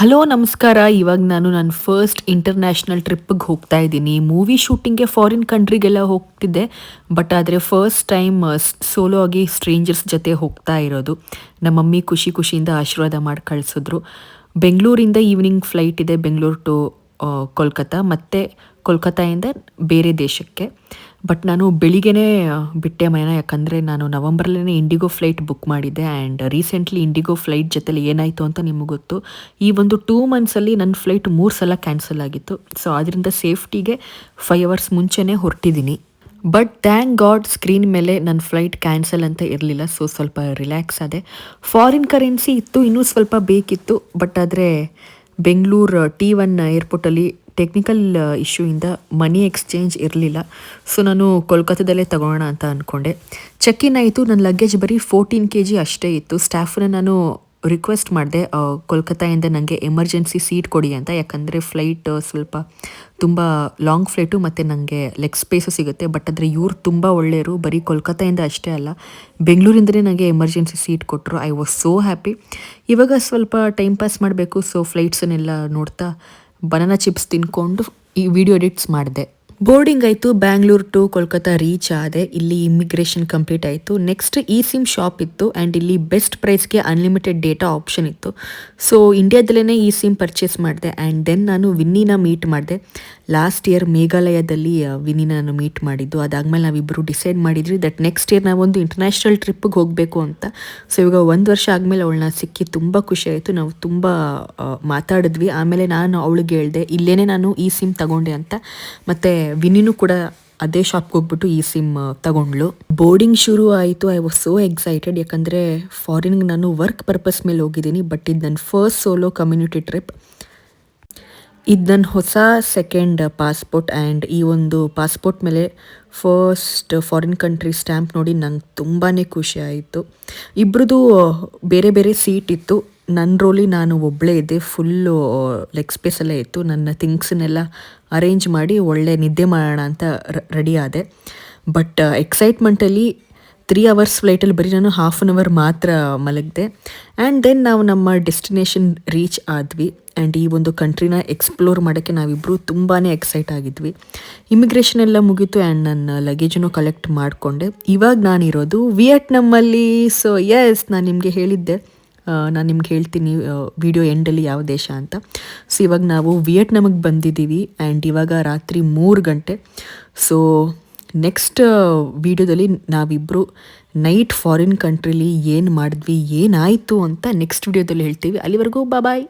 Hello ನಮಸ್ಕಾರ. ಇವಾಗ ನಾನು ನನ್ನ ಫಸ್ಟ್ ಇಂಟರ್ನ್ಯಾಷನಲ್ ಟ್ರಿಪ್ಪಿಗೆ ಹೋಗ್ತಾ ಇದ್ದೀನಿ. ಮೂವಿ ಶೂಟಿಂಗ್ಗೆ ಫಾರಿನ್ ಕಂಟ್ರಿಗೆಲ್ಲ ಹೋಗ್ತಿದ್ದೆ. ಬಟ್ ಆದರೆ ಫಸ್ಟ್ ಟೈಮ್ ಸೋಲೋ ಆಗಿ ಸ್ಟ್ರೇಂಜರ್ಸ್ ಜೊತೆ ಹೋಗ್ತಾ ಇರೋದು. ನಮ್ಮ ಮಮ್ಮಿ ಖುಷಿ ಖುಷಿಯಿಂದ ಆಶೀರ್ವಾದ ಮಾಡಿ ಕಳಿಸಿದ್ರು. ಬೆಂಗಳೂರಿಂದ ಈವ್ನಿಂಗ್ ಫ್ಲೈಟ್ ಇದೆ, ಬೆಂಗಳೂರು ಟು ಕೋಲ್ಕತ್ತಾ, ಮತ್ತು ಕೋಲ್ಕತ್ತಾಯಿಂದ ಬೇರೆ ದೇಶಕ್ಕೆ. ಬಟ್ ನಾನು ಬೆಳಿಗ್ಗೆನೇ ಬಿಟ್ಟೆ ಮನೆನ, ಯಾಕಂದರೆ ನಾನು ನವಂಬರಲ್ಲೇ ಇಂಡಿಗೋ ಫ್ಲೈಟ್ ಬುಕ್ ಮಾಡಿದ್ದೆ. ಆ್ಯಂಡ್ ರೀಸೆಂಟ್ಲಿ ಇಂಡಿಗೋ ಫ್ಲೈಟ್ ಜೊತೆಲಿ ಏನಾಯಿತು ಅಂತ ನಿಮಗೆ ಗೊತ್ತು. ಈ ಒಂದು 2 ಮಂತ್ಸಲ್ಲಿ ನನ್ನ ಫ್ಲೈಟ್ 3 ಸಲ ಕ್ಯಾನ್ಸಲ್ ಆಗಿತ್ತು. ಸೊ ಅದರಿಂದ ಸೇಫ್ಟಿಗೆ 5 ಅವರ್ಸ್ ಮುಂಚೆನೇ ಹೊರಟಿದ್ದೀನಿ. ಬಟ್ ಥ್ಯಾಂಕ್ ಗಾಡ್ ಸ್ಕ್ರೀನ್ ಮೇಲೆ ನನ್ನ ಫ್ಲೈಟ್ ಕ್ಯಾನ್ಸಲ್ ಅಂತ ಇರಲಿಲ್ಲ. ಸೊ ಸ್ವಲ್ಪ ರಿಲ್ಯಾಕ್ಸ್ ಆದೆ. ಫಾರಿನ್ ಕರೆನ್ಸಿ ಇತ್ತು, ಇನ್ನೂ ಸ್ವಲ್ಪ ಬೇಕಿತ್ತು. ಬಟ್ ಆದರೆ ಬೆಂಗಳೂರು T1 ಏರ್ಪೋರ್ಟಲ್ಲಿ ಟೆಕ್ನಿಕಲ್ ಇಶ್ಯೂಯಿಂದ ಮನಿ ಎಕ್ಸ್ಚೇಂಜ್ ಇರಲಿಲ್ಲ. ಸೊ ನಾನು ಕೋಲ್ಕತ್ತಾದಲ್ಲೇ ತಗೊಳ್ಳೋಣ ಅಂತ ಅಂದ್ಕೊಂಡೆ. ಚೆಕ್ ಇನ್ ಆಯಿತು. ನನ್ನ ಲಗೇಜ್ ಬರೀ 14 kg ಅಷ್ಟೇ ಇತ್ತು. ಸ್ಟಾಫನ್ನ ನಾನು ರಿಕ್ವೆಸ್ಟ್ ಮಾಡಿದೆ, ಕೋಲ್ಕತ್ತಾಯಿಂದ ನನಗೆ ಎಮರ್ಜೆನ್ಸಿ ಸೀಟ್ ಕೊಡಿ ಅಂತ. ಯಾಕಂದರೆ ಫ್ಲೈಟ್ ಸ್ವಲ್ಪ ತುಂಬ ಲಾಂಗ್ ಫ್ಲೈಟು ಮತ್ತು ನನಗೆ ಲೆಗ್ ಸ್ಪೇಸು ಸಿಗುತ್ತೆ. ಬಟ್ ಆದರೆ ಇವ್ರು ತುಂಬ ಒಳ್ಳೆಯರು. ಬರೀ ಕೋಲ್ಕತ್ತಾಯಿಂದ ಅಷ್ಟೇ ಅಲ್ಲ, ಬೆಂಗಳೂರಿಂದಲೇ ನನಗೆ ಎಮರ್ಜೆನ್ಸಿ ಸೀಟ್ ಕೊಟ್ಟರು. I was so happy. ಇವಾಗ ಸ್ವಲ್ಪ ಟೈಮ್ ಪಾಸ್ ಮಾಡಬೇಕು. ಸೊ ಫ್ಲೈಟ್ಸನ್ನೆಲ್ಲ ನೋಡ್ತಾ ಬನಾನಾ ಚಿಪ್ಸ್ ತಿನ್ಕೊಂಡು ಈ ವಿಡಿಯೋ ಎಡಿಟ್ಸ್ ಮಾಡಿದೆ. ಬೋರ್ಡಿಂಗ್ ಆಯಿತು. ಬ್ಯಾಂಗ್ಳೂರು ಟು ಕೋಲ್ಕತ್ತಾ ರೀಚ್ ಆದೆ. ಇಲ್ಲಿ ಇಮಿಗ್ರೇಷನ್ ಕಂಪ್ಲೀಟ್ ಆಯಿತು. ನೆಕ್ಸ್ಟ್ ಸಿಮ್ ಶಾಪ್ ಇತ್ತು. ಆ್ಯಂಡ್ ಇಲ್ಲಿ ಬೆಸ್ಟ್ ಪ್ರೈಸ್ಗೆ ಅನ್ಲಿಮಿಟೆಡ್ ಡೇಟಾ ಆಪ್ಷನ್ ಇತ್ತು. ಸೊ ಇಂಡಿಯಾದಲ್ಲೇ ಸಿಮ್ ಪರ್ಚೇಸ್ ಮಾಡಿದೆ. ಆ್ಯಂಡ್ ದೆನ್ ನಾನು ವಿನ್ನಿನ ಮೀಟ್ ಮಾಡಿದೆ. ಲಾಸ್ಟ್ ಇಯರ್ ಮೇಘಾಲಯದಲ್ಲಿ ವಿನ್ನಿನ ನಾನು ಮೀಟ್ ಮಾಡಿದ್ದು. ಅದಾದಮೇಲೆ ನಾವಿಬ್ಬರು ಡಿಸೈಡ್ ಮಾಡಿದ್ವಿ ದಟ್ ನೆಕ್ಸ್ಟ್ ಇಯರ್ ನಾವೊಂದು ಇಂಟರ್ನ್ಯಾಷನಲ್ ಟ್ರಿಪ್ಪಿಗೆ ಹೋಗಬೇಕು ಅಂತ. ಸೊ ಇವಾಗ 1 ವರ್ಷ ಆದಮೇಲೆ ಅವಳನ್ನ ಸಿಕ್ಕಿ ತುಂಬ ಖುಷಿ ಆಯಿತು. ನಾವು ತುಂಬ ಮಾತಾಡಿದ್ವಿ. ಆಮೇಲೆ ನಾನು ಅವಳಿಗೆ ಹೇಳಿದೆ ಇಲ್ಲೇ ನಾನು ಸಿಮ್ ತಗೊಂಡೆ ಅಂತ. ಮತ್ತು ವಿನಿನೂ ಕೂಡ ಅದೇ ಶಾಪ್ಗೆ ಹೋಗ್ಬಿಟ್ಟು ಸಿಮ್ ತಗೊಂಡ್ಳು. ಬೋರ್ಡಿಂಗ್ ಶುರು ಆಯಿತು. I was so excited. ಯಾಕಂದರೆ ಫಾರಿನ್ಗೆ ನಾನು ವರ್ಕ್ ಪರ್ಪಸ್ ಮೇಲೆ ಹೋಗಿದ್ದೀನಿ. ಬಟ್ ಇದು ನನ್ನ ಫಸ್ಟ್ ಸೋಲೋ ಕಮ್ಯುನಿಟಿ ಟ್ರಿಪ್. ಇದು ನನ್ನ ಹೊಸ ಸೆಕೆಂಡ್ ಪಾಸ್ಪೋರ್ಟ್. ಆ್ಯಂಡ್ ಈ ಒಂದು ಪಾಸ್ಪೋರ್ಟ್ ಮೇಲೆ ಫಸ್ಟ್ ಫಾರಿನ್ ಕಂಟ್ರಿ ಸ್ಟ್ಯಾಂಪ್ ನೋಡಿ ನಂಗೆ ತುಂಬಾ ಖುಷಿ ಆಯಿತು. ಇಬ್ಬರದು ಬೇರೆ ಬೇರೆ ಸೀಟ್ ಇತ್ತು. ನನ್ನ ರೋಲಿ ನಾನು ಒಬ್ಬಳೇ ಇದ್ದೆ. ಫುಲ್ಲು ಲೆಗ್ ಸ್ಪೇಸಲ್ಲೇ ಇತ್ತು. ನನ್ನ ಥಿಂಗ್ಸನ್ನೆಲ್ಲ ಅರೇಂಜ್ ಮಾಡಿ ಒಳ್ಳೆ ನಿದ್ದೆ ಮಾಡೋಣ ಅಂತ ರೆಡಿ ಆದೆ. ಬಟ್ ಎಕ್ಸೈಟ್ಮೆಂಟಲ್ಲಿ 3 ಅವರ್ಸ್ ಫ್ಲೈಟಲ್ಲಿ ಬರೀ ನಾನು 1/2 ಅವರ್ ಮಾತ್ರ ಮಲಗಿದೆ. ಆ್ಯಂಡ್ ದೆನ್ ನಾವು ನಮ್ಮ ಡೆಸ್ಟಿನೇಷನ್ ರೀಚ್ ಆದ್ವಿ. ಆ್ಯಂಡ್ ಈ ಒಂದು ಕಂಟ್ರಿನ ಎಕ್ಸ್ಪ್ಲೋರ್ ಮಾಡೋಕ್ಕೆ ನಾವಿಬ್ಬರು ತುಂಬಾ ಎಕ್ಸೈಟ್ ಆಗಿದ್ವಿ. ಇಮಿಗ್ರೇಷನ್ ಎಲ್ಲ ಮುಗೀತು. ಆ್ಯಂಡ್ ನನ್ನ ಲಗೇಜನ್ನು ಕಲೆಕ್ಟ್ ಮಾಡಿಕೊಂಡೆ. ಇವಾಗ ನಾನಿರೋದು ವಿಯೆಟ್ನಮ್ಮಲ್ಲಿ. ಸೊ ಎಸ್, ನಾನು ನಿಮಗೆ ಹೇಳಿದ್ದೆ, ನಾನು ನಿಮ್ಗೆ ಹೇಳ್ತೀನಿ ವಿಡಿಯೋ ಎಂಡಲ್ಲಿ ಯಾವ ದೇಶ ಅಂತ. ಸೊ ಇವಾಗ ನಾವು ವಿಯೆಟ್ನಮಿಗೆ ಬಂದಿದ್ದೀವಿ. ಆ್ಯಂಡ್ ಇವಾಗ ರಾತ್ರಿ 3 ಗಂಟೆ. ಸೊ ನೆಕ್ಸ್ಟ್ ವಿಡಿಯೋದಲ್ಲಿ ನಾವಿಬ್ಬರು ನೈಟ್ ಫಾರಿನ್ ಕಂಟ್ರಿಲಿ ಏನು ಮಾಡಿದ್ವಿ, ಏನಾಯಿತು ಅಂತ ನೆಕ್ಸ್ಟ್ ವಿಡಿಯೋದಲ್ಲಿ ಹೇಳ್ತೀವಿ. ಅಲ್ಲಿವರೆಗೂ ಬಾಯ್.